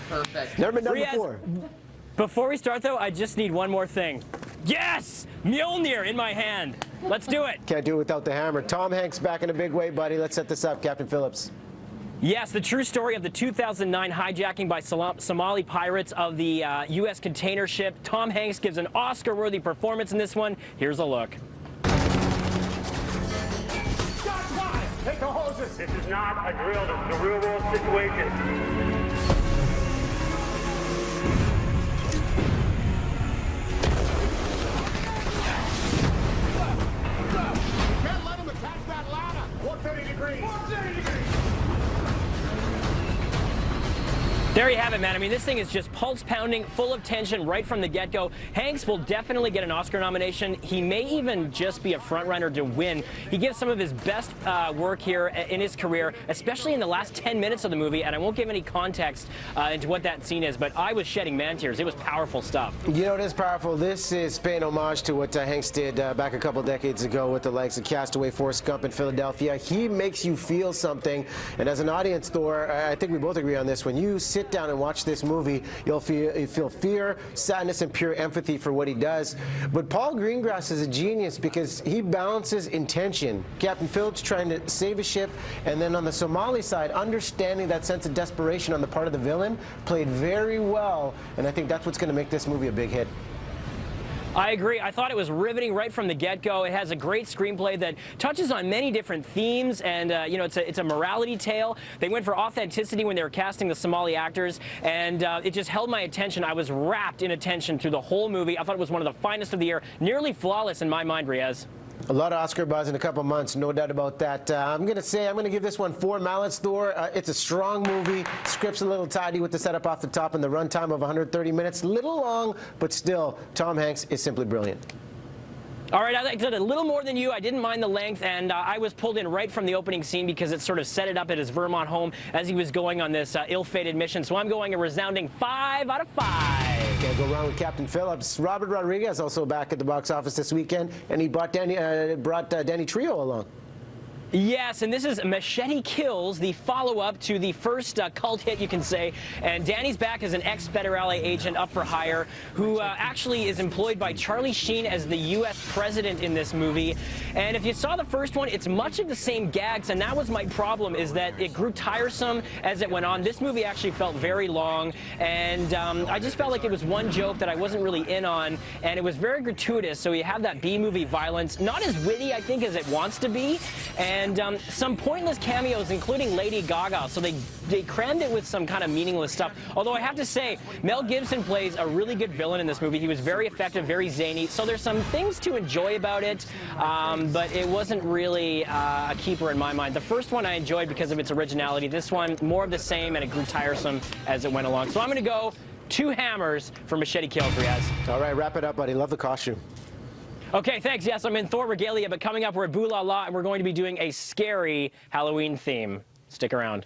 Perfect. Never been done before. Before we start, though, I just need one more thing. Yes! Mjolnir in my hand. Let's do it. Can't do it without the hammer. Tom Hanks back in a big way, buddy. Let's set this up, Captain Phillips. Yes, the true story of the 2009 hijacking by Somali pirates of the U.S. container ship. Tom Hanks gives an Oscar-worthy performance in this one. Here's a look. Take the hoses. This is not a drill. This is a real-world situation. Can't let him attack that ladder. 130 degrees. 130 degrees. There you have it, man. I mean, this thing is just pulse-pounding, full of tension right from the get-go. Hanks will definitely get an Oscar nomination. He may even just be a front-runner to win. He gives some of his best work here in his career, especially in the last 10 minutes of the movie, and I won't give any context into what that scene is, but I was shedding man tears. It was powerful stuff. You know, it is powerful. This is paying homage to what Hanks did back a couple decades ago with the likes of Castaway, Forrest Gump in Philadelphia. He makes you feel something, and as an audience, Thor, I think we both agree on this. When you sit down and watch this movie, you'll feel fear, sadness, and pure empathy for what he does. But Paul Greengrass is a genius because he balances intention. Captain Phillips trying to save a ship, and then on the Somali side, understanding that sense of desperation on the part of the villain, played very well, and I think that's what's going to make this movie a big hit. I agree. I thought it was riveting right from the get-go. It has a great screenplay that touches on many different themes, and you know, it's a morality tale. They went for authenticity when they were casting the Somali actors, and it just held my attention. I was wrapped in attention through the whole movie. I thought it was one of the finest of the year, nearly flawless in my mind, Riaz. A lot of Oscar buzz in a couple months, no doubt about that. I'm going to give this one 4 mallets, Thor. It's a strong movie. Script's a little tidy with the setup off the top and the runtime of 130 minutes. Little long, but still, Tom Hanks is simply brilliant. All right, I liked it a little more than you. I didn't mind the length, and I was pulled in right from the opening scene because it sort of set it up at his Vermont home as he was going on this ill-fated mission. So I'm going a resounding 5 out of 5. Can't go wrong with Captain Phillips. Robert Rodriguez also back at the box office this weekend, and he brought Danny Trejo along. Yes, and this is Machete Kills, the follow-up to the first cult hit, you can say. And Danny's back as an ex-Federale agent up for hire who actually is employed by Charlie Sheen as the U.S. president in this movie. And if you saw the first one, it's much of the same gags, and that was my problem, is that it grew tiresome as it went on. This movie actually felt very long, and I just felt like it was one joke that I wasn't really in on, and it was very gratuitous, so you have that B-movie violence. Not as witty, I think, as it wants to be, and some pointless cameos, including Lady Gaga. So they crammed it with some kind of meaningless stuff. Although I have to say, Mel Gibson plays a really good villain in this movie. He was very effective, very zany. So there's some things to enjoy about it, but it wasn't really a keeper in my mind. The first one I enjoyed because of its originality. This one, more of the same, and it grew tiresome as it went along. So I'm going to go 2 hammers for Machete Kills, Riaz. All right, wrap it up, buddy. Love the costume. Okay, thanks. Yes, I'm in Thor regalia, but coming up, we're at Boo La La, and we're going to be doing a scary Halloween theme. Stick around.